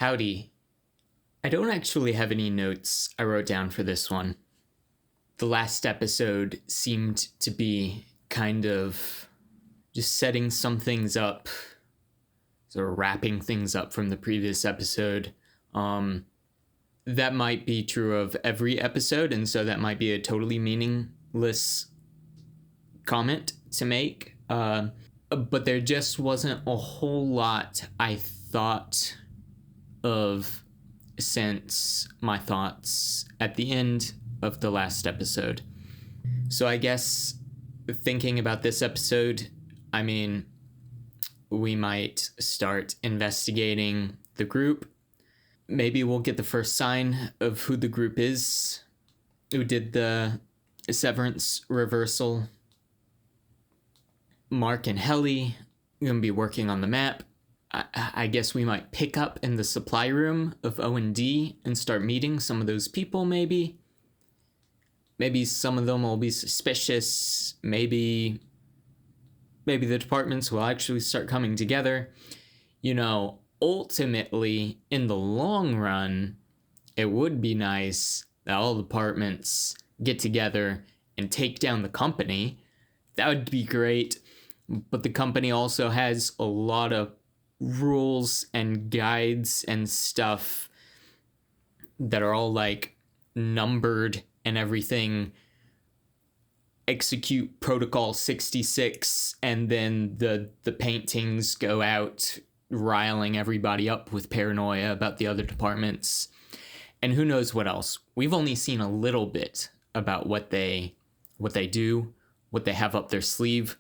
Howdy. I don't actually have any notes I wrote down for this one. The last episode seemed to be kind of just setting some things up, sort of wrapping things up from the previous episode. That might be true of every episode, and so that might be a totally meaningless comment to make. But there just wasn't a whole lot I thought of since my thoughts at the end of the last episode. So I guess thinking about this episode, I mean, we might start investigating the group. Maybe we'll get the first sign of who the group is, who did the Severance reversal. Mark and Helly are going to be working on the map. I guess we might pick up in the supply room of O&D and start meeting some of those people, maybe. Maybe some of them will be suspicious. Maybe the departments will actually start coming together. You know, ultimately, in the long run, it would be nice that all departments get together and take down the company. That would be great. But the company also has a lot of rules and guides and stuff that are all like numbered and everything. Execute protocol 66, and then the paintings go out riling everybody up with paranoia about the other departments, and who knows what else. We've only seen a little bit about what they do, what they have up their sleeve.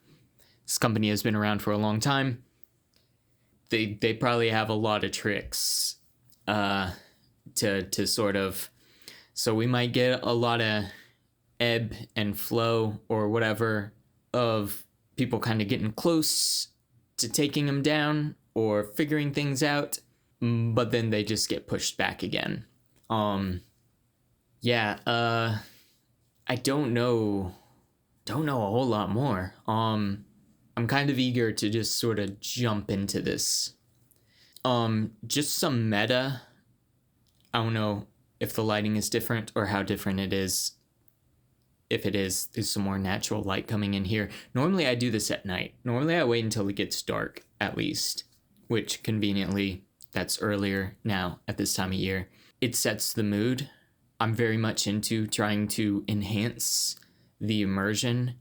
This company has been around for a long time. They probably have a lot of tricks to sort of, so we might get a lot of ebb and flow or whatever of people kind of getting close to taking them down or figuring things out, but then they just get pushed back again. I don't know a whole lot more. I'm kind of eager to just sort of jump into this. Just some meta. I don't know if the lighting is different or how different it is. If it is, there's some more natural light coming in here. Normally I do this at night. Normally I wait until it gets dark, at least, which conveniently, that's earlier now at this time of year. It sets the mood. I'm very much into trying to enhance the immersion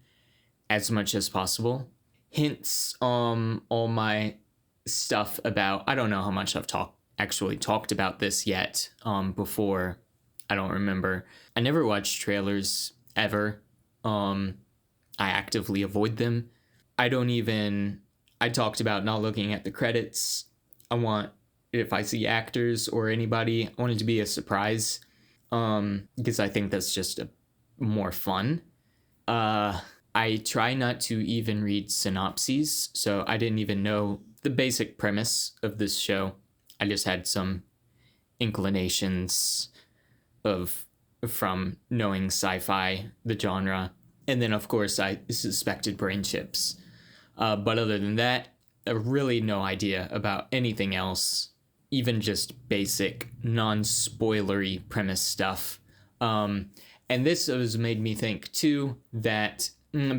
as much as possible. Hence, all my stuff about, I don't know how much I've actually talked about this yet, before. I don't remember. I never watched trailers ever. I actively avoid them. I talked about not looking at the credits. If I see actors or anybody, I want it to be a surprise, because I think that's just more fun. I try not to even read synopses, so I didn't even know the basic premise of this show. I just had some inclinations from knowing sci-fi, the genre, and then of course I suspected brain chips. But other than that, really no idea about anything else, even just basic, non-spoilery premise stuff. And this has made me think too that,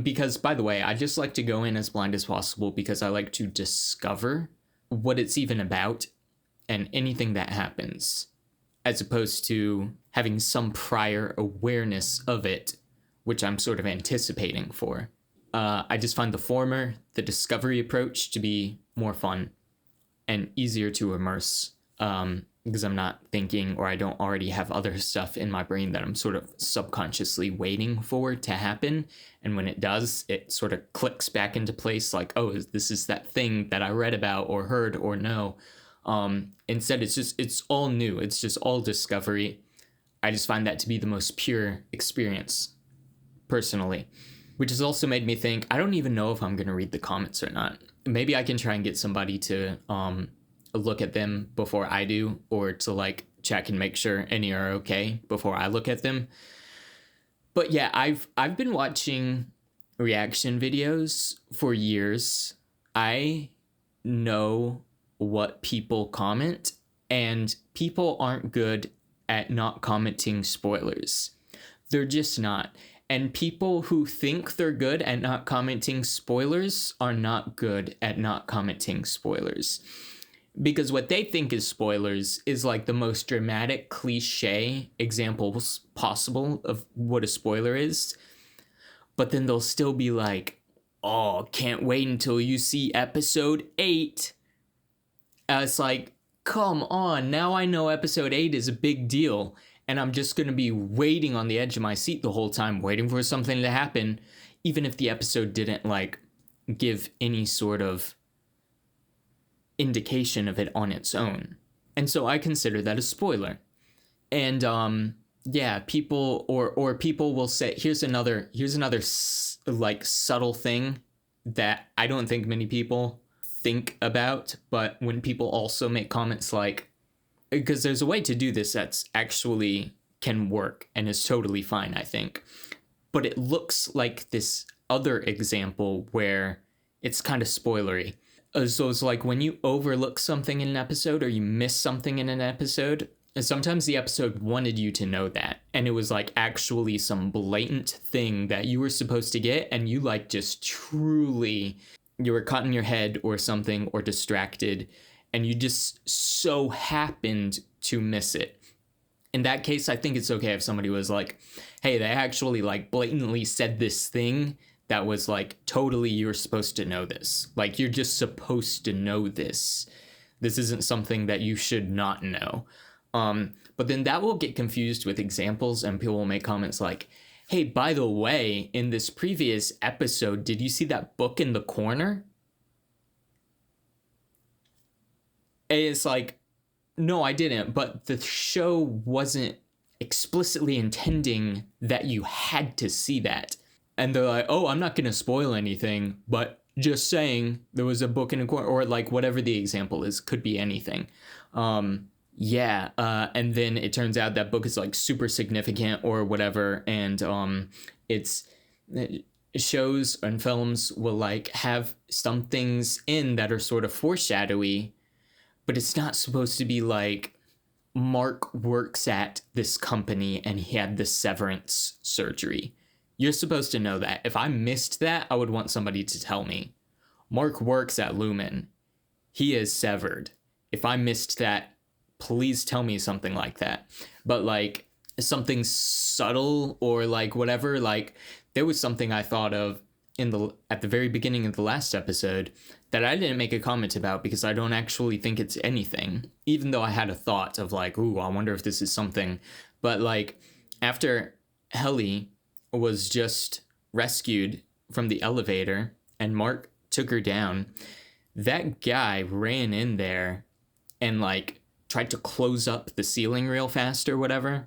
because by the way, I just like to go in as blind as possible because I like to discover what it's even about and anything that happens, as opposed to having some prior awareness of it, which I'm sort of anticipating for. I just find the former, the discovery approach, to be more fun and easier to immerse, because I'm not thinking, or I don't already have other stuff in my brain that I'm sort of subconsciously waiting for to happen. And when it does, it sort of clicks back into place, like, oh, this is that thing that I read about or heard or know. Instead, it's all new. It's just all discovery. I just find that to be the most pure experience, personally. Which has also made me think, I don't even know if I'm going to read the comments or not. Maybe I can try and get somebody to look at them before I do, or to like check and make sure any are okay before I look at them. But yeah, I've been watching reaction videos for years. I know what people comment, And people aren't good at not commenting spoilers. They're just not. And people who think they're good at not commenting spoilers are not good at not commenting spoilers. Because what they think is spoilers is like the most dramatic cliche examples possible of what a spoiler is. But then they'll still be like, oh, can't wait until you see episode 8. It's like, come on, now I know episode 8 is a big deal. And I'm just going to be waiting on the edge of my seat the whole time, waiting for something to happen, even if the episode didn't, like, give any sort of indication of it on its own. And so I consider that a spoiler. And, yeah, people, or people will say, here's another, like, subtle thing that I don't think many people think about, but when people also make comments like, because there's a way to do this that's actually can work and is totally fine, I think. But it looks like this other example where it's kind of spoilery. So it's like when you overlook something in an episode or you miss something in an episode, sometimes the episode wanted you to know that. And it was like actually some blatant thing that you were supposed to get. And you like just truly, you were caught in your head or something or distracted. And you just so happened to miss it. In that case, I think it's okay if somebody was like, hey, they actually like blatantly said this thing that was like, totally, you're supposed to know this. Like, you're just supposed to know this. This isn't something that you should not know. But then that will get confused with examples and people will make comments like, hey, by the way, in this previous episode, did you see that book in the corner? It's like, no, I didn't, but the show wasn't explicitly intending that you had to see that. And they're like, oh, I'm not going to spoil anything, but just saying there was a book in a corner, or like whatever the example is, could be anything. And then it turns out that book is like super significant or whatever, and shows and films will like have some things in that are sort of foreshadowy. But it's not supposed to be like, Mark works at this company and he had this severance surgery. You're supposed to know that. If I missed that, I would want somebody to tell me. Mark works at Lumen. He is severed. If I missed that, please tell me something like that. But like something subtle or like whatever, like there was something I thought of at the very beginning of the last episode that I didn't make a comment about because I don't actually think it's anything, even though I had a thought of like, ooh, I wonder if this is something. But like after Helly was just rescued from the elevator and Mark took her down, that guy ran in there and like tried to close up the ceiling real fast or whatever.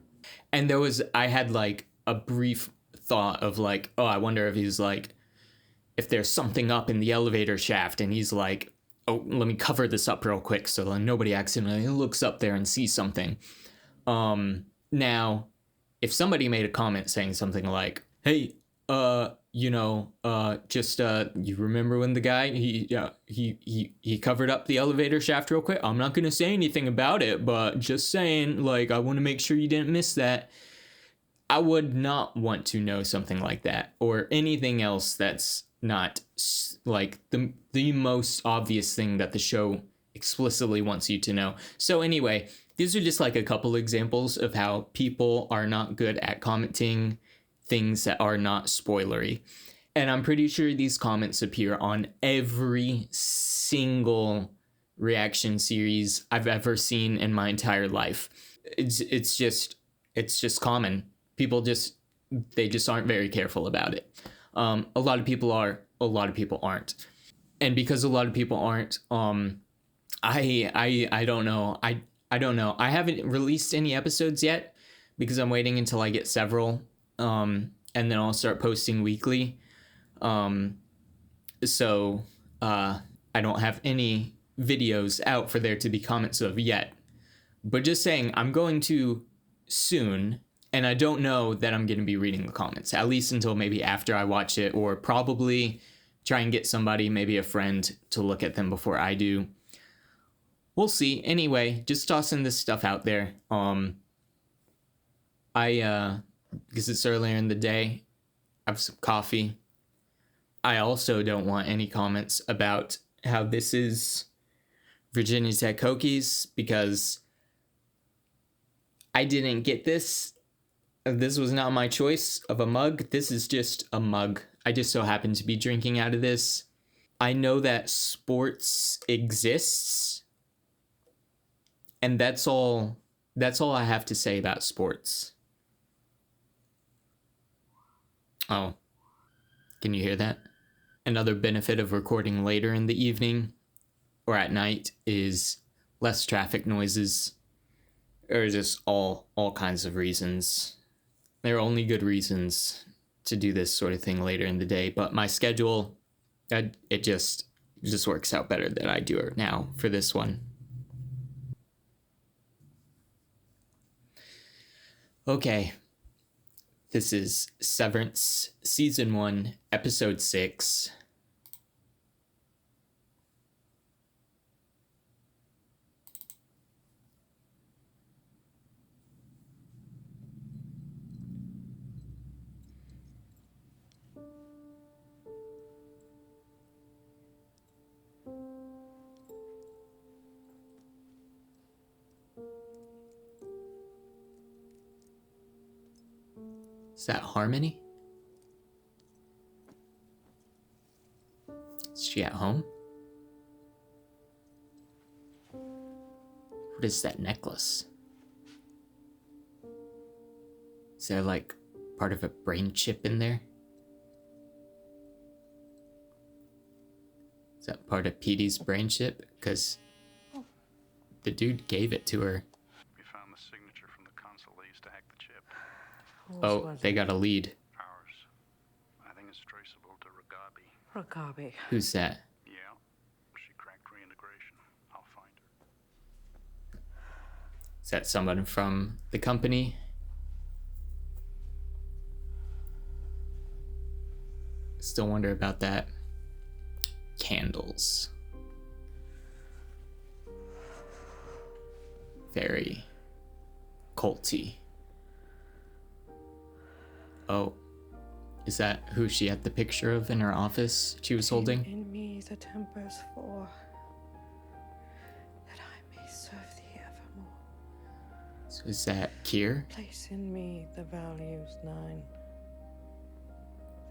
And I had like a brief thought of like, oh, I wonder if he's like, if there's something up in the elevator shaft and he's like, oh, let me cover this up real quick so that nobody accidentally looks up there and sees something. Now, if somebody made a comment saying something like, hey, you remember when the guy, he covered up the elevator shaft real quick? I'm not going to say anything about it, but just saying, like, I want to make sure you didn't miss that. I would not want to know something like that or anything else that's not like the most obvious thing that the show explicitly wants you to know. So anyway, these are just like a couple examples of how people are not good at commenting things that are not spoilery. And I'm pretty sure these comments appear on every single reaction series I've ever seen in my entire life. It's just common. People they just aren't very careful about it. A lot of people are, a lot of people aren't. And because a lot of people aren't, I don't know. I don't know. I haven't released any episodes yet because I'm waiting until I get several. And then I'll start posting weekly. So I don't have any videos out for there to be comments of yet. But just saying, I'm going to soon. And I don't know that I'm going to be reading the comments, at least until maybe after I watch it, or probably try and get somebody, maybe a friend, to look at them before I do. we'll see. Anyway, just tossing this stuff out there. Because it's earlier in the day, I have some coffee. I also don't want any comments about how this is Virginia Tech Hokies, because I didn't get this. This was not my choice of a mug. This is just a mug. I just so happen to be drinking out of this. I know that sports exists, and that's all I have to say about sports. Oh, can you hear that? Another benefit of recording later in the evening or at night is less traffic noises, or just all kinds of reasons. There are only good reasons to do this sort of thing later in the day, but my schedule, it just works out better that I do it now for this one. Okay. This is Severance, Season 1, Episode 6. Is that Harmony? Is she at home? What is that necklace? Is there like part of a brain chip in there? Is that part of Petey's brain chip? Because the dude gave it to her. We found the signature from the console they used to hack the chip. Oh, they got a lead. Ours. I think it's traceable to Ragabi. Ragabi. Who's that? Yeah. She cracked reintegration. I'll find her. Is that someone from the company? Still wonder about that. Candles. Very culty. Oh, is that who she had the picture of in her office she was holding? In me the tempers for, that I may serve thee evermore. So is that Kier? Place in me the values 9,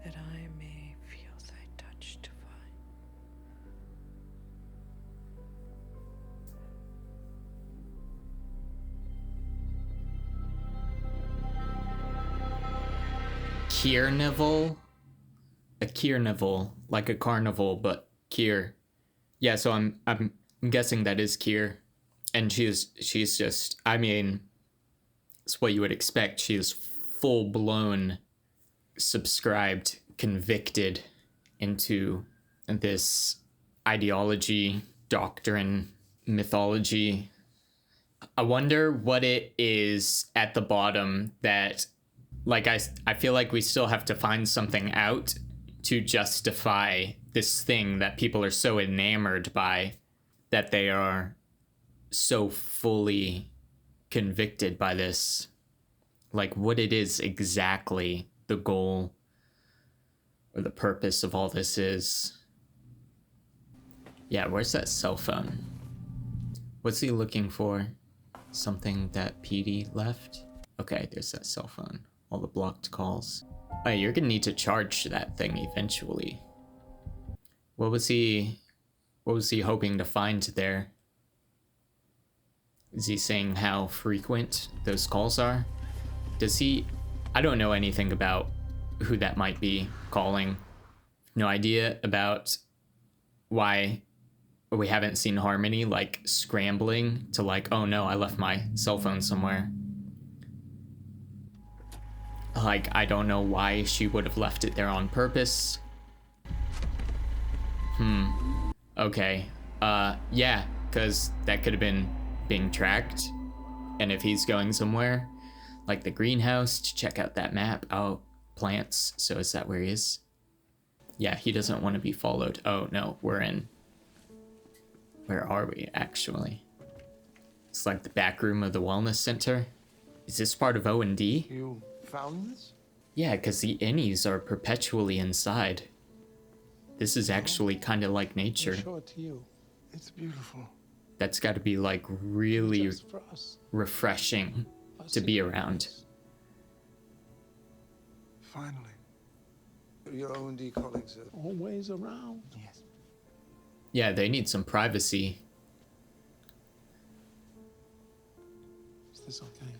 that I may feel thy touch divine. Kiernival? A Kiernival, like a carnival, but Kier. Yeah, so I'm guessing that is Kier. And she's just, I mean, it's what you would expect. She is full-blown subscribed, convicted into this ideology, doctrine, mythology. I wonder what it is at the bottom that, like, I feel like we still have to find something out to justify this thing that people are so enamored by, that they are so fully convicted by this. Like, what it is exactly the goal or the purpose of all this is. Yeah, where's that cell phone? What's he looking for? Something that Petey left? Okay, there's that cell phone. All the blocked calls. Oh, you're gonna need to charge that thing eventually. What was he hoping to find there? Is he saying how frequent those calls are? Does he... I don't know anything about who that might be calling. No idea about why we haven't seen Harmony, like, scrambling to, like, oh no, I left my cell phone somewhere. Like, I don't know why she would have left it there on purpose. Okay. Yeah, because that could have been being tracked. And if he's going somewhere, like the greenhouse, to check out that map. Oh, plants. So is that where he is? Yeah, he doesn't want to be followed. Oh, no, we're in... Where are we, actually? It's like the back room of the wellness center. Is this part of O&D? You found this? Yeah, because the innies are perpetually inside. This is actually kind of like I'll nature. show it to you. It's beautiful. That's got to be like really Just for us. refreshing Us to be and around. us. Finally. Your O&D colleagues are always around. Yes. Yeah, they need some privacy. Is this okay?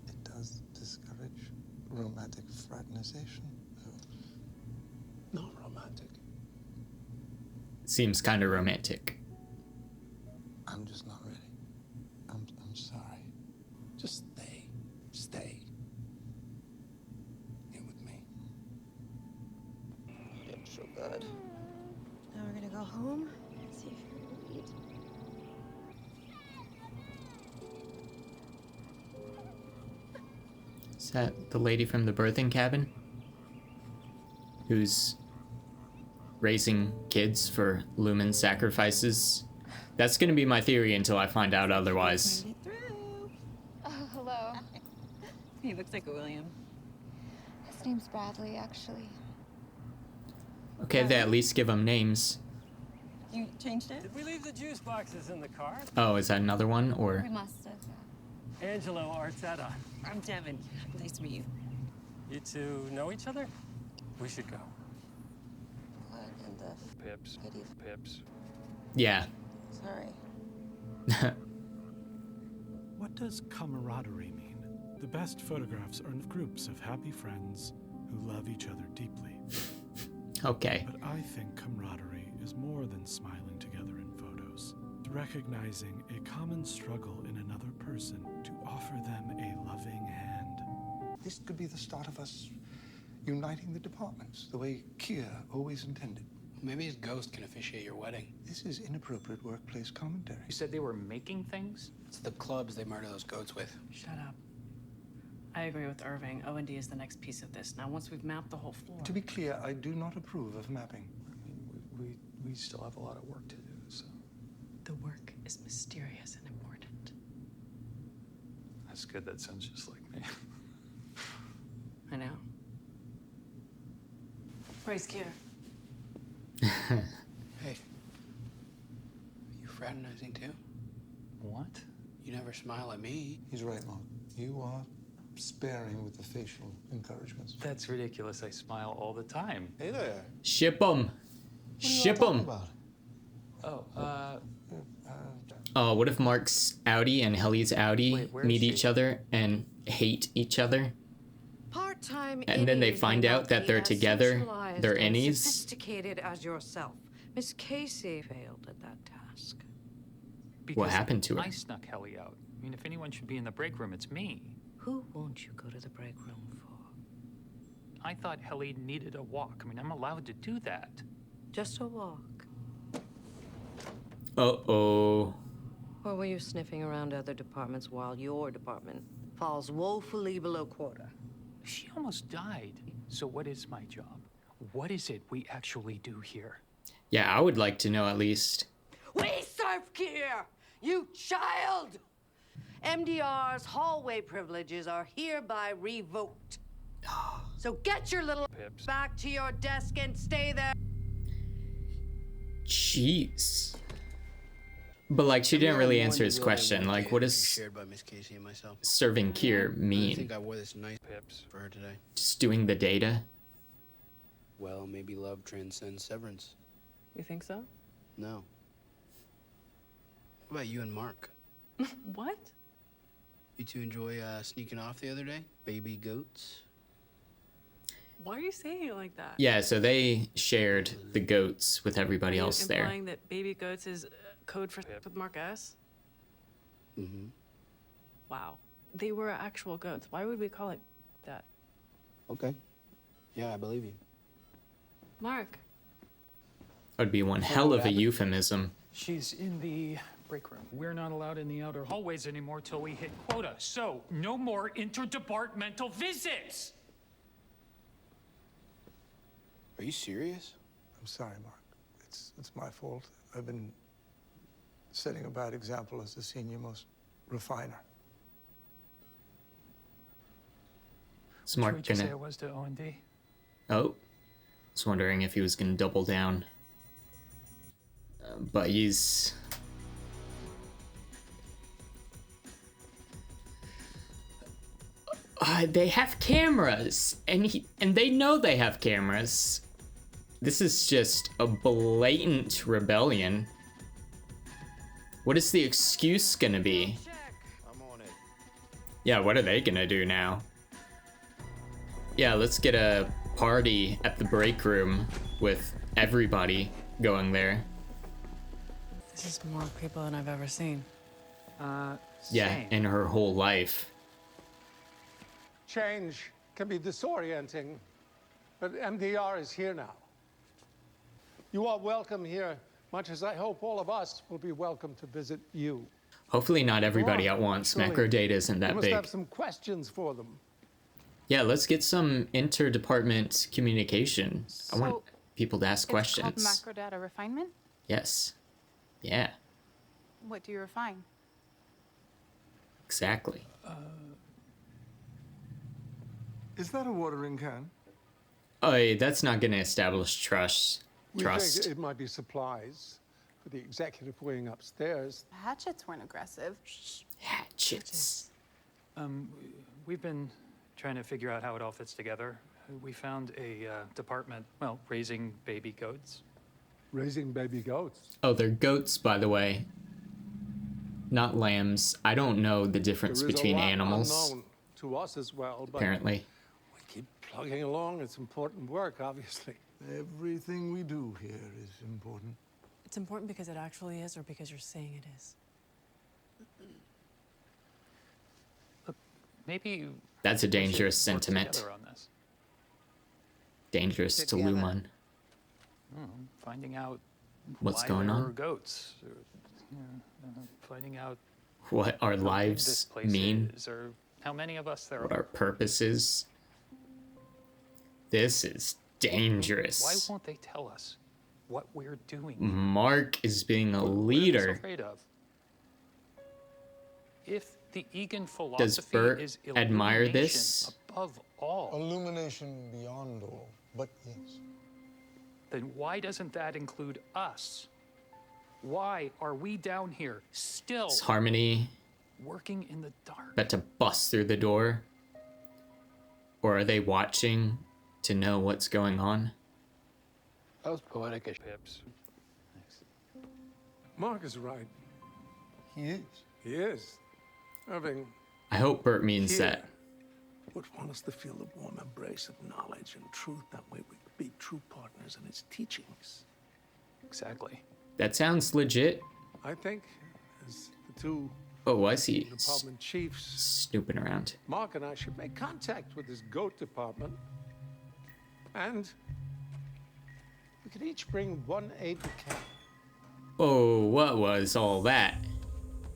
It does discourage romantic fraternization. Not romantic. Seems kind of romantic. I'm just not ready. I'm sorry. Just stay. Stay. Here with me. Feels so good. Now we're gonna go home. See if you can eat. Is that the lady from the birthing cabin? Who's raising kids for Lumen sacrifices? That's gonna be my theory until I find out otherwise. Made it through. Oh, hello. He looks like a William. His name's Bradley, actually. Okay, they at least give them names. You changed it? Did we leave the juice boxes in the car? Oh, is that another one? Or We must have, yeah. Angelo Arteta. I'm Devin. Nice to meet you. You two know each other? We should go. What in the Pips. pity? Pips. yeah. Sorry. What does camaraderie mean? The best photographs are of groups of happy friends who love each other deeply. Okay. But I think camaraderie is more than smiling together in photos. It's recognizing a common struggle in another person to offer them a loving hand. This could be the start of us uniting the departments, the way Kier always intended. Maybe his ghost can officiate your wedding. This is inappropriate workplace commentary. You said they were making things? It's the clubs they murder those goats with. Shut up. I agree with Irving. O&D is the next piece of this. Now, once we've mapped the whole floor. To be clear, I do not approve of mapping. We still have a lot of work to do, so. The work is mysterious and important. That's good, that sounds just like me. I know. Praise Kier. Hey. You fraternizing too? What? You never smile at me. He's right, Mark. You are sparing with the facial encouragements. That's ridiculous. I smile all the time. Hey there. Ship them. Ship them. About? Oh, Oh, what if Mark's Audi and Helly's Audi Wait, where is meet she? each other and hate each other? Part-time And then they innies find may out not that be they're as together, socialized they're and innies. Sophisticated as yourself. Miss Casey failed at that task. because happened to her? I snuck Helly out. I mean, if anyone should be in the break room, it's me. Who won't you go to the break room for? I thought Helly needed a walk. I mean, I'm allowed to do that. Just a walk. Uh-oh. Or were you sniffing around other departments while your department falls woefully below quota? She almost died. So what is my job? What is it we actually do here? Yeah, I would like to know at least. We serve here, you child! MDR's hallway privileges are hereby revoked. So get your little Pips. back to your desk and stay there. Jeez. But like, she didn't really answer his question. Like, what does Shared by Miss Casey and myself. serving Kier I mean? think I wore this nice Pips. for her today. Just doing the data? Well, maybe love transcends severance. You think so? No. What about you and Mark? What? You two enjoy sneaking off the other day? Baby goats? Why are you saying it like that? Yeah, so they shared the goats with everybody Are you else there. implying that baby goats is code for with Mark S? Mm-hmm. Wow. They were actual goats. Why would we call it that? Okay. Yeah, I believe you. Mark. That would be one hell of a euphemism. She's in the break room. We're not allowed in the outer hallways anymore till we hit quota. So, no more interdepartmental visits! Are you serious? I'm sorry, Mark. It's my fault. I've been setting a bad example as the senior most refiner. Is Mark What'd you say gonna... it was to O&D? Oh. I was wondering if he was gonna double down. But he's... they have cameras, and they know they have cameras. This is just a blatant rebellion. What is the excuse gonna be? I'm on it. Yeah, what are they gonna do now? Yeah, let's get a party at the break room with everybody going there. This is more people than I've ever seen. Yeah, Same. in her whole life. Change can be disorienting, but MDR is here now. You are welcome here, much as I hope all of us will be welcome to visit you. Hopefully not everybody at once. Surely Macro data isn't You that must big. have some questions for them. Yeah, let's get some interdepartment communication. I want people to ask questions. It's called macro data refinement? Yes. Yeah, What do you refine? exactly. Is that a watering can? Oh, that's not going to establish trust. We think it might be supplies for the executive wing upstairs. The hatchets weren't aggressive. Hatchets. We've been trying to figure out how it all fits together. We found a department, well, raising baby goats. Raising baby goats. Oh, they're goats, by the way. Not lambs. I don't know the difference There is between a lot animals, unknown to us as well, but apparently. we keep plugging along. It's important work, obviously. Everything we do here is important. It's important because it actually is, or because you're saying it is? Maybe That's a we should dangerous work sentiment. together on this. Dangerous to Lumen. Finding out What's why going there on? were goats. Or, finding out What our how big this lives place mean, is, or how many of us there what are. our purpose is. This is dangerous. Why won't they tell us what we're doing? Mark is being a What are they so leader. afraid of? If the Egan Does philosophy Bert is admire illumination this? above all, Illumination beyond all, but yes. then why doesn't that include us? Why are we down here still Is Harmony working in the dark? about to bust through the door? Or are they watching to know what's going on? That was poetic as Pips. Mark is right. He is. He is. Irving I hope Bert means here that. would want us to feel the warm embrace of knowledge and truth. That way we could be true partners in its teachings. Exactly. That sounds legit. I think, as the two Oh, I see. department chiefs, Snooping around. Mark and I should make contact with this goat department. And we could each bring one aide de camp. Oh, what was all that?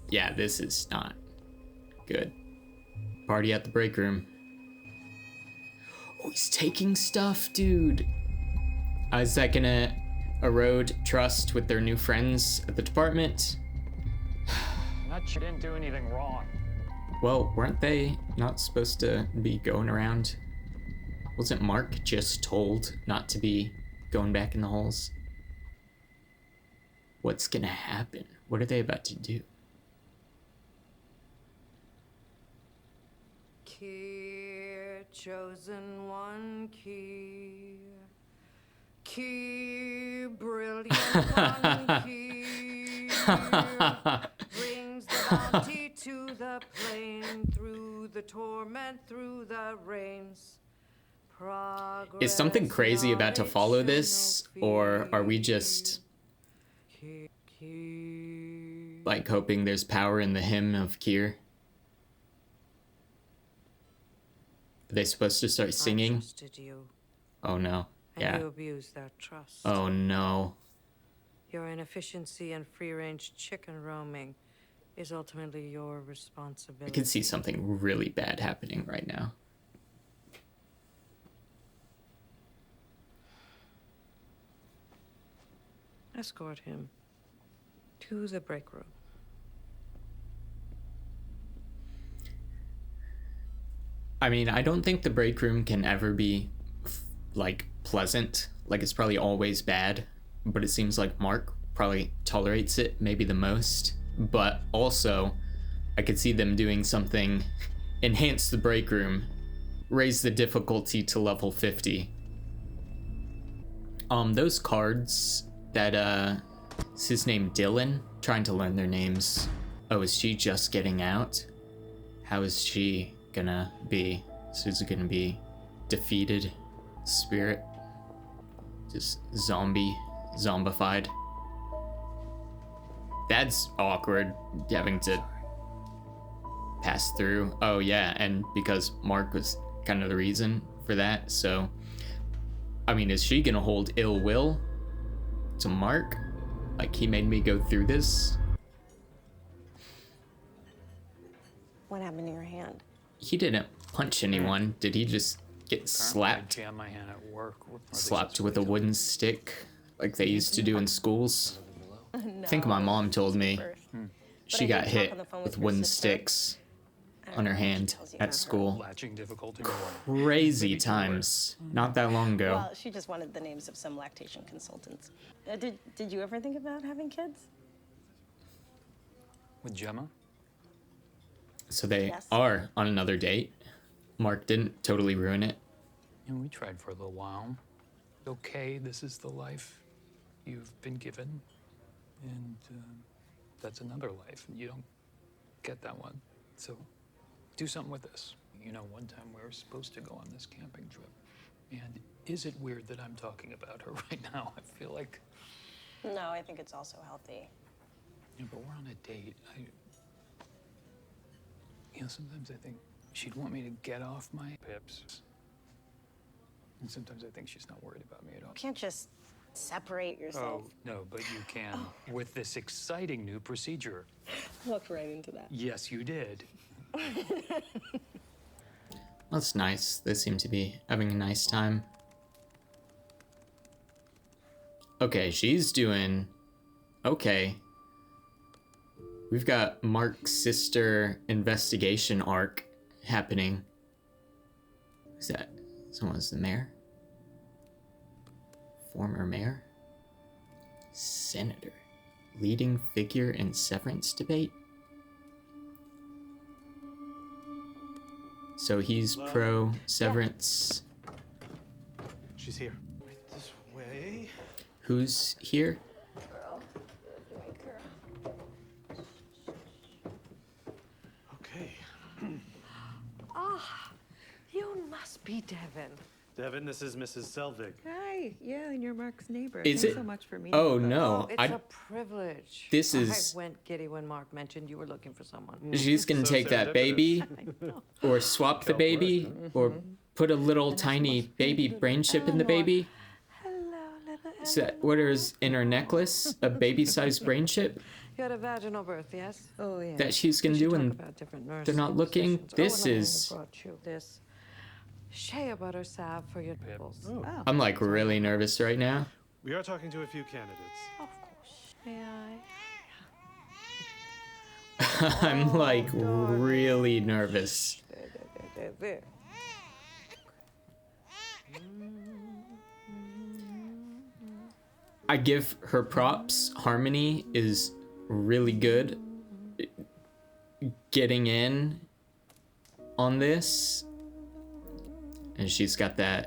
Yeah, this is not good. Party at the break room. Oh, he's taking stuff, dude. Is that gonna erode trust with their new friends at the department? Not you didn't do anything wrong. Well, weren't they not supposed to be going around? Wasn't Mark just told not to be going back in the holes? What's gonna happen? What are they about to do? Kier, chosen one, Kier. Kier, brilliant one, Kier. Brings the bounty to the plain, through the torment, through the rains. Progress, Is something crazy about to follow knowledge, this, no or are we fear. just Kier. like hoping there's power in the hymn of Kier? Are they supposed to start I singing? trusted you, Oh no. and Yeah. you abused that trust. Oh no. Your inefficiency and free-range chicken roaming is ultimately your responsibility. I can see something really bad happening right now. Escort him to the break room. I mean, I don't think the break room can ever be, like, pleasant. Like, it's probably always bad. But it seems like Mark probably tolerates it maybe the most. But also, I could see them doing something, enhance the break room, raise the difficulty to level 50. Those cards that, is his name Dylan? Trying to learn their names. Oh, is she just getting out? How is she gonna be? So is it gonna be defeated spirit? Just zombified? That's awkward, having to pass through. Oh yeah, and because Mark was kind of the reason for that, so... I mean, is she gonna hold ill will to Mark? Like, he made me go through this? What happened to your hand? He didn't punch anyone. Did he just get slapped? I jammed my hand at work. Slapped with a wooden stick, like they used to do in schools? No, I think my mom told me she got hit with wooden sticks on her hand at school. Crazy times. Not that long ago. Well, she just wanted the names of some lactation consultants. Did you ever think about having kids? With Gemma? So they Yes. are on another date. Mark didn't totally ruin it. You know, we tried for a little while. Okay, this is the life you've been given. And that's another life. You don't get that one. So do something with this. You know, one time we were supposed to go on this camping trip. And is it weird that I'm talking about her right now? I feel like... No, I think it's also healthy. Yeah, but we're on a date. You know, sometimes I think she'd want me to get off my pips. And sometimes I think she's not worried about me at all. You can't just separate yourself. Oh, no, but you can with this exciting new procedure. Walked right into that. Yes, you did. That's nice. They seem to be having a nice time. Okay, she's doing okay. We've got Mark's sister investigation arc happening. Who's that? Someone's the mayor? Former mayor? Senator. Leading figure in Severance debate? So he's pro Severance. She's here. Right this way. Who's here? Okay. Ah, you must be Devin. Devin, this is Mrs. Selvig. Hi, yeah, and you're Mark's neighbor. Is Thanks it? so much for meeting Oh with us. no! It's a privilege. This is. I went giddy when Mark mentioned you were looking for someone. She's gonna take that baby, or swap the baby, or put a little tiny baby brain chip in the baby. Is that what is in her necklace? A baby-sized brain chip You had a vaginal birth, yes? Oh yeah. that she's gonna do when they're not looking? This is. This shea butter salve for your nipples. Oh. I'm like really nervous right now. We are talking to a few candidates. Of course. May I? I'm like really nervous. There. I give her props. Harmony is really good. Getting in on this. And she's got the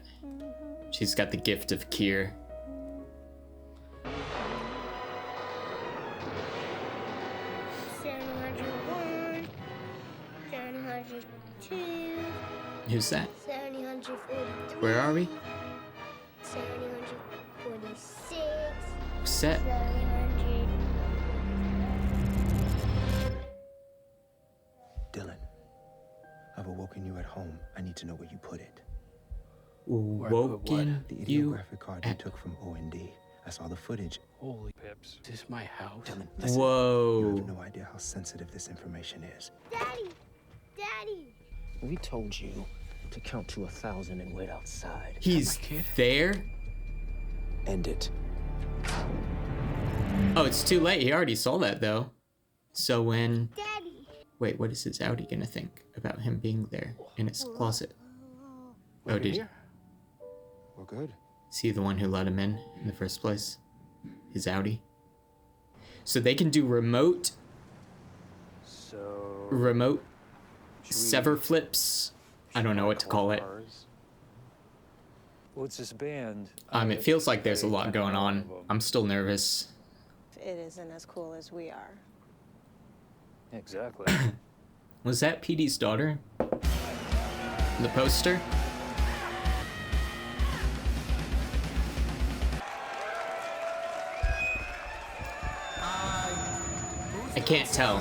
gift of Kier. Who's that? 742. Where are we? 746. Set. 700. Dylan, I've awoken you at home. I need to know where you put it. Woken The you ideographic card you took from O&D. I saw the footage. Holy pips. Is this my house? Dylan, listen. Whoa. You have no idea how sensitive this information is. Daddy! Daddy! We told you to count to 1,000 and wait outside. He's there? End it. Oh, it's too late. He already saw that though. So when... Daddy! Wait, what is his Audi gonna think about him being there in his closet? Oh, did he? We're good. Is he the one who let him in the first place? His Audi? So they can do remote sever flips. I don't know what to call it. Well, it's this band. It feels like there's a lot going on. I'm still nervous. It isn't as cool as we are. Exactly. Was that Petey's daughter? The poster? I can't tell.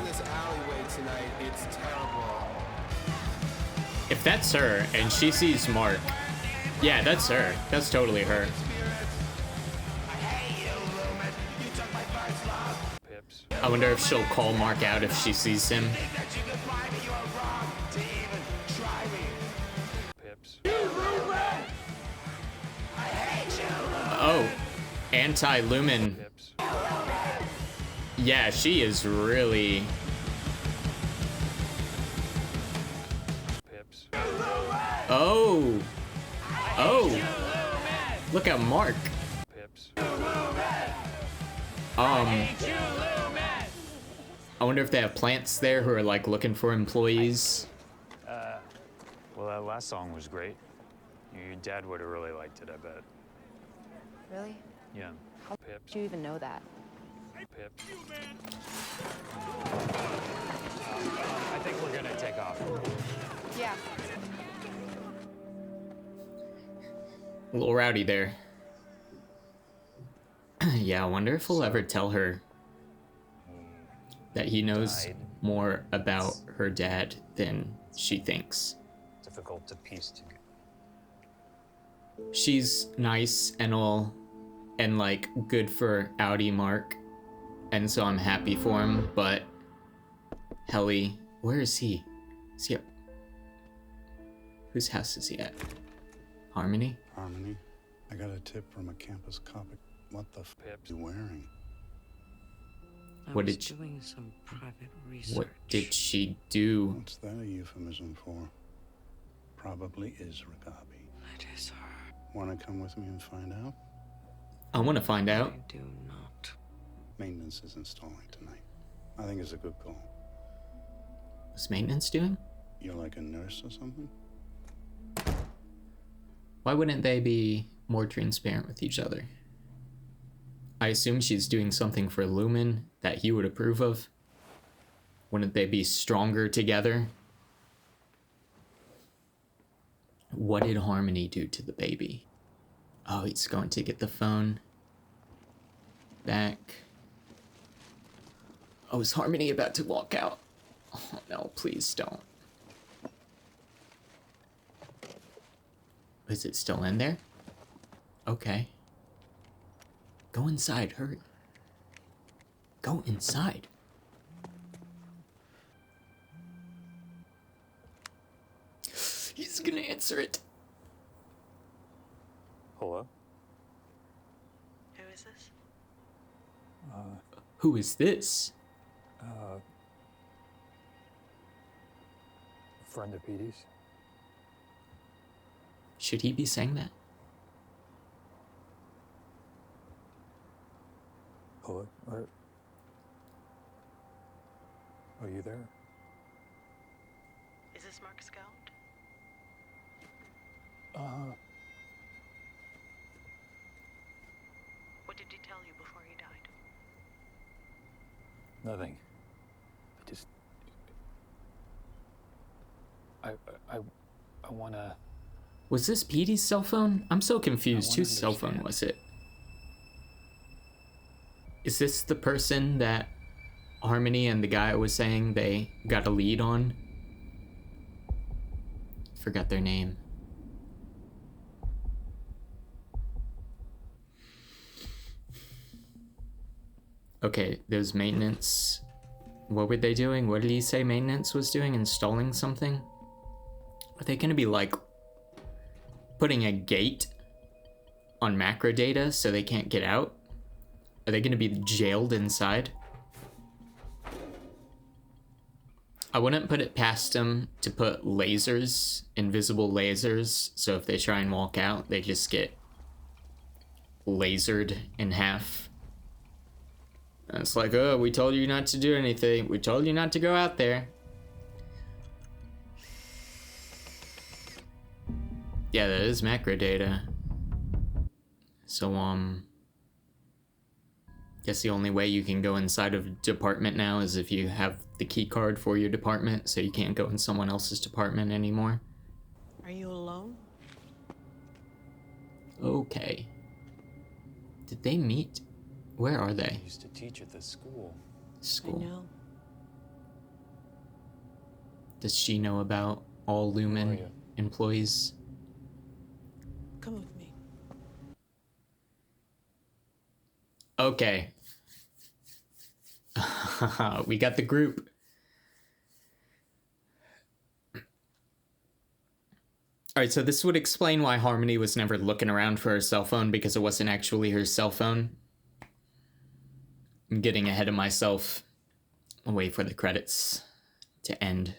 If that's her and she sees Mark, yeah, that's her. That's totally her. I wonder if she'll call Mark out if she sees him. Oh, anti-lumen. Yeah, she is really... Oh! Oh! Look at Mark. I wonder if they have plants there who are like looking for employees. Well, that last song was great. Your dad would have really liked it, I bet. Really? Yeah. How did you even know that? Pips. I think we're gonna take off. Yeah. A little rowdy there. Yeah, I wonder if he'll ever tell her that he knows more about her dad than she thinks. Difficult to piece together. She's nice and all, and like good for Audi Mark, and so I'm happy for him, but Helly, where is he? Is he at... Whose house is he at? Harmony? Harmony, I got a tip from a campus cop. What the f*** are you wearing? What did she... doing some private research. What did she do? What's that a euphemism for? Probably is Ragabi. It is her. Want to come with me and find out? I want to find out. I do not. Maintenance is installing tonight. I think it's a good call. What's maintenance doing? You're like a nurse or something? Why wouldn't they be more transparent with each other? I assume she's doing something for Lumen that he would approve of. Wouldn't they be stronger together? What did Harmony do to the baby? Oh, he's going to get the phone back. Oh, is Harmony about to walk out? Oh no, please don't. Is it still in there? Okay. Go inside, hurry. Go inside. He's gonna answer it. Hello? Who is this? Who is this? A friend of Petey's. Should he be saying that? Hello? Are you there? Is this Mark Scout? What did he tell you before he died? Nothing. I wanna... Was this Petey's cell phone? I'm so confused. Whose cell phone was it? Is this the person that Harmony and the guy was saying they got a lead on? Forgot their name. Okay, there's maintenance. What were they doing? What did he say maintenance was doing? Installing something? Are they gonna be like putting a gate on macro data so they can't get out? Are they gonna be jailed inside? I wouldn't put it past them to put lasers, invisible lasers, so if they try and walk out, they just get lasered in half. And it's like, oh, we told you not to do anything. We told you not to go out there. Yeah, that is macro data. So, guess the only way you can go inside of a department now is if you have the key card for your department, so you can't go in someone else's department anymore. Are you alone? Okay. Did they meet? Where are they? I used to teach at this school. School. I know. Does she know about all Lumen employees? Come with me. Okay. We got the group. Alright, so this would explain why Harmony was never looking around for her cell phone, because it wasn't actually her cell phone. I'm getting ahead of myself. I'll wait for the credits to end.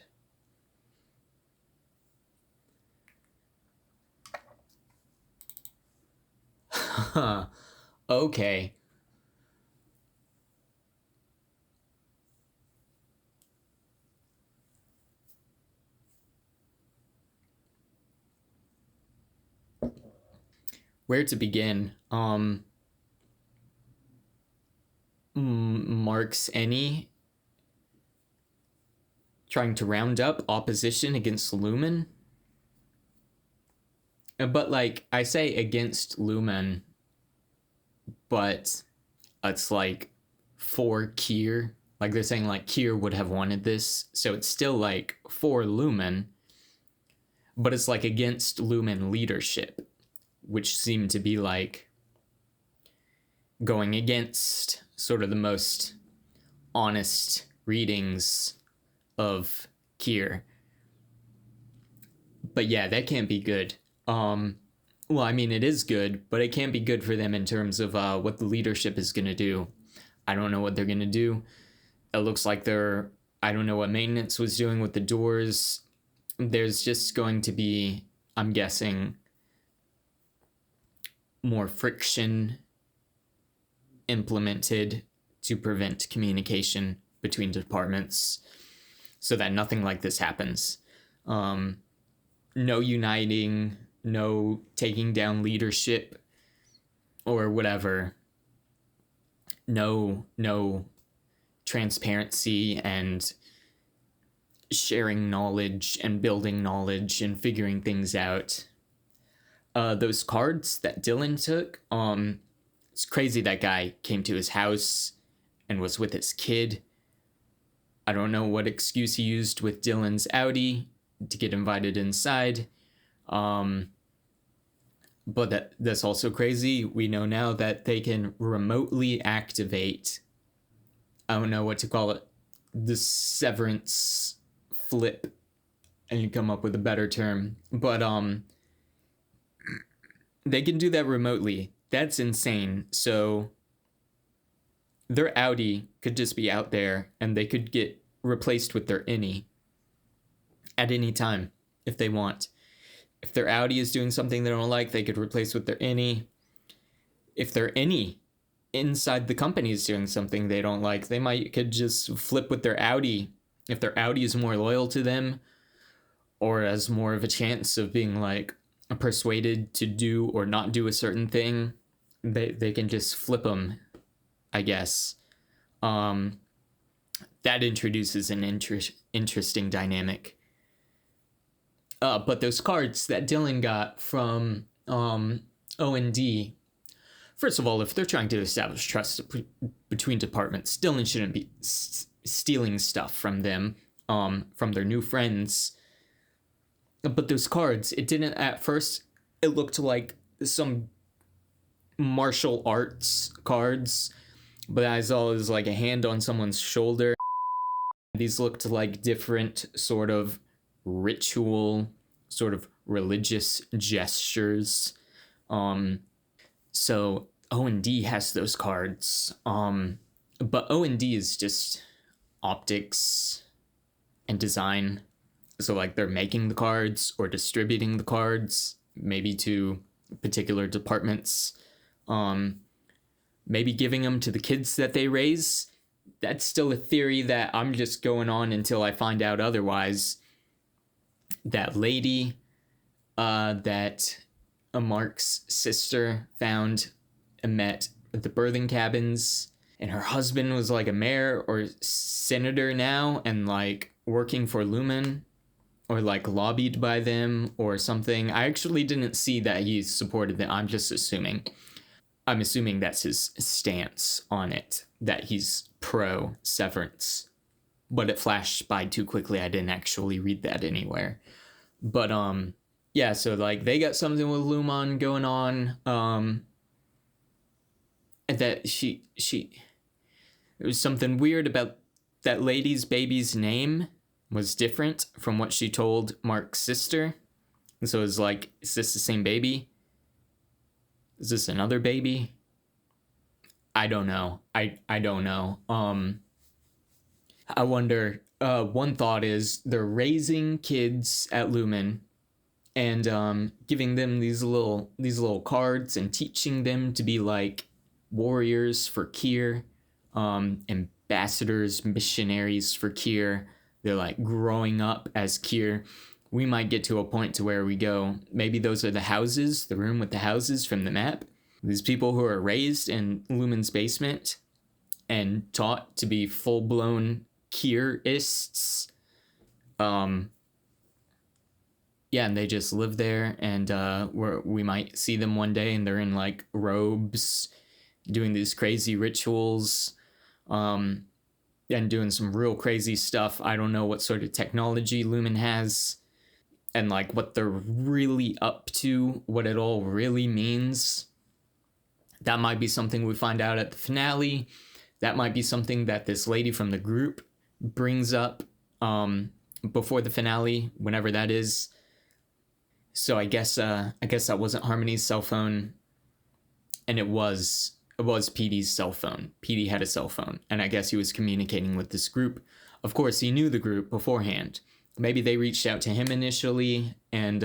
Okay. Where to begin? Marks any trying to round up opposition against Lumen? But, like, I say against Lumen, but it's like for Kier. Like, they're saying, like, Kier would have wanted this, so it's still, like, for Lumen, but it's, like, against Lumen leadership, which seemed to be, like, going against sort of the most honest readings of Kier. But yeah, that can't be good. Well, I mean, it is good, but it can't be good for them in terms of what the leadership is going to do. I don't know what they're going to do. It looks like I don't know what maintenance was doing with the doors. There's just going to be, I'm guessing, more friction implemented to prevent communication between departments so that nothing like this happens. No uniting, no taking down leadership or whatever. No transparency and sharing knowledge and building knowledge and figuring things out. Those cards that Dylan took, it's crazy that guy came to his house and was with his kid. I don't know what excuse he used with Dylan's Audi to get invited inside. But that's also crazy. We know now that they can remotely activate, I don't know what to call it, the Severance flip. I need to come up with a better term. But they can do that remotely. That's insane. So their Audi could just be out there and they could get replaced with their innie at any time if they want. If their Audi is doing something they don't like, they could replace with their innie. If their innie inside the company is doing something they don't like, they could just flip with their Audi. If their Audi is more loyal to them or has more of a chance of being like persuaded to do or not do a certain thing, they can just flip them, I guess. That introduces an interesting dynamic. But those cards that Dylan got from O&D, first of all, if they're trying to establish trust between departments, Dylan shouldn't be stealing stuff from them, from their new friends. But those cards, it didn't, at first, it looked like some martial arts cards, but I saw it was like a hand on someone's shoulder. These looked like different sort of ritual, sort of religious gestures. So O&D has those cards. But O&D is just optics. and design. So like they're making the cards or distributing the cards, maybe to particular departments, maybe giving them to the kids that they raise. That's still a theory that I'm just going on until I find out otherwise. That lady that Mark's sister found and met at the birthing cabins, and her husband was like a mayor or senator now and like working for Lumen or like lobbied by them or something. I actually didn't see that he supported them. I'm assuming that's his stance on it, that he's pro Severance. But it flashed by too quickly. I didn't actually read that anywhere. But yeah, so like they got something with Lumen going on. And that she there was something weird about that lady's baby's name was different from what she told Mark's sister. And so it was like, is this the same baby? Is this another baby? I don't know. I don't know. I wonder, one thought is they're raising kids at Lumen and giving them these little cards and teaching them to be like warriors for Kier, ambassadors, missionaries for Kier. They're like growing up as Kier. We might get to a point to where we go, maybe those are the houses, the room with the houses from the map. These people who are raised in Lumen's basement and taught to be full-blown Kierists. Yeah, and they just live there, and we might see them one day and they're in like robes doing these crazy rituals, and doing some real crazy stuff. I don't know what sort of technology Lumen has and like what they're really up to, what it all really means. That might be something we find out at the finale. That might be something that this lady from the group brings up before the finale, whenever that is. So I guess that wasn't Harmony's cell phone, and it was PD's cell phone. PD had a cell phone, and I guess he was communicating with this group. Of course, he knew the group beforehand. Maybe they reached out to him initially, and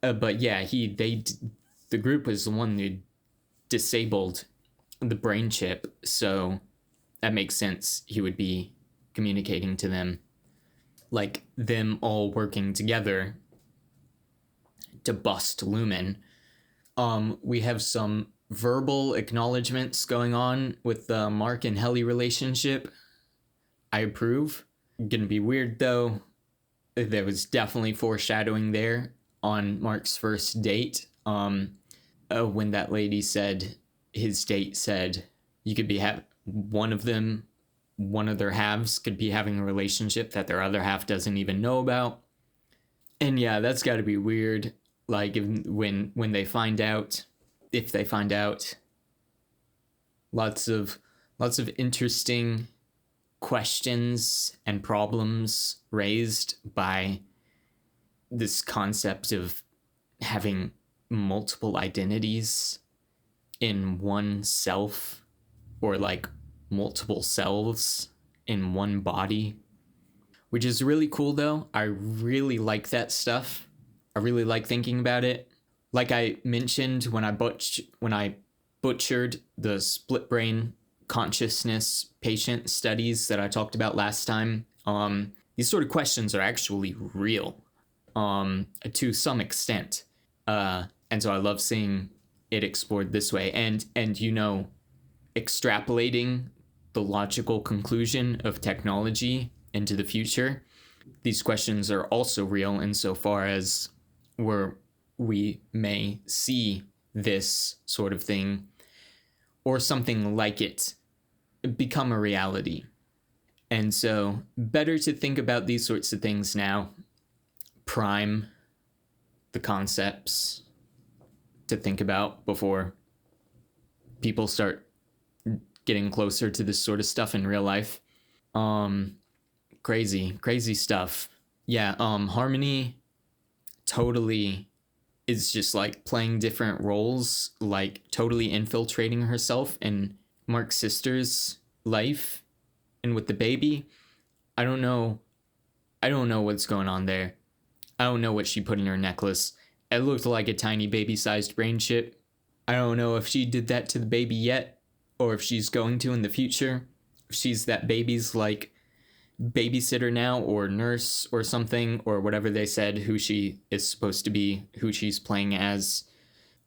but yeah, the group was the one who disabled the brain chip, so that makes sense. He would be communicating to them, like them all working together to bust Lumen. We have some verbal acknowledgements going on with the Mark and Helly relationship. I approve. Gonna be weird though. There was definitely foreshadowing there on Mark's first date. When that lady said, his date said, you could be one of their halves could be having a relationship that their other half doesn't even know about. And yeah, that's got to be weird. Like when they find out, if they find out, lots of interesting questions and problems raised by this concept of having multiple identities in one self, or like multiple selves in one body, which is really cool though. I really like that stuff. I really like thinking about it. Like I mentioned when I butchered the split brain consciousness patient studies that I talked about last time, these sort of questions are actually real, to some extent. And so I love seeing it explored this way, and extrapolating the logical conclusion of technology into the future. These questions are also real insofar as we may see this sort of thing or something like it become a reality. And so better to think about these sorts of things now, prime the concepts to think about before people start getting closer to this sort of stuff in real life. Crazy stuff. Yeah, Harmony totally is just like playing different roles, like totally infiltrating herself in Mark's sister's life and with the baby. I don't know I don't know what's going on there. I don't know what she put in her necklace. It looked like a tiny baby-sized brain chip. I don't know if she did that to the baby yet, or if she's going to in the future. If she's that baby's, like, babysitter now, or nurse, or something, or whatever they said, who she is supposed to be, who she's playing as.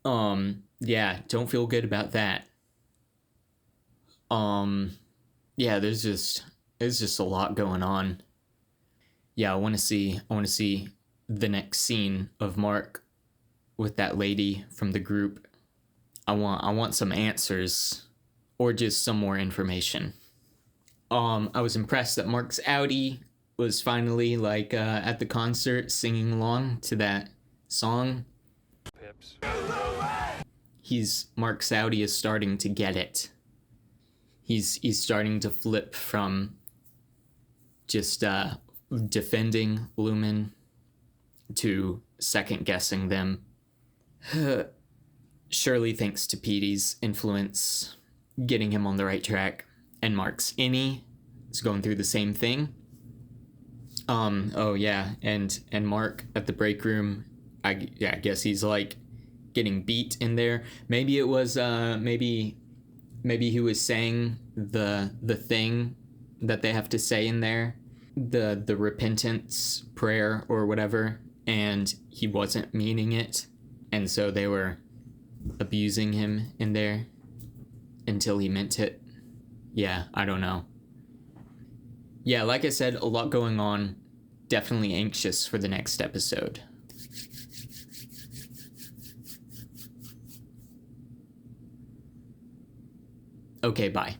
Yeah, don't feel good about that. Yeah, there's just a lot going on. Yeah, I want to see the next scene of Mark with that lady from the group. I want some answers, or just some more information. I was impressed that Mark's Audi was finally, like, at the concert singing along to that song. Pips. Mark Saudi is starting to get it. He's starting to flip from just defending Lumen to second guessing them. Surely thanks to Petey's influence, getting him on the right track. And Mark's innie is going through the same thing. Oh yeah, and Mark at the break room, I guess he's like getting beat in there. Maybe it was maybe he was saying the thing that they have to say in there, the repentance prayer or whatever, and he wasn't meaning it, and so they were abusing him in there until he meant it. Yeah, I don't know. Yeah, like I said, a lot going on. Definitely anxious for the next episode. Okay, bye.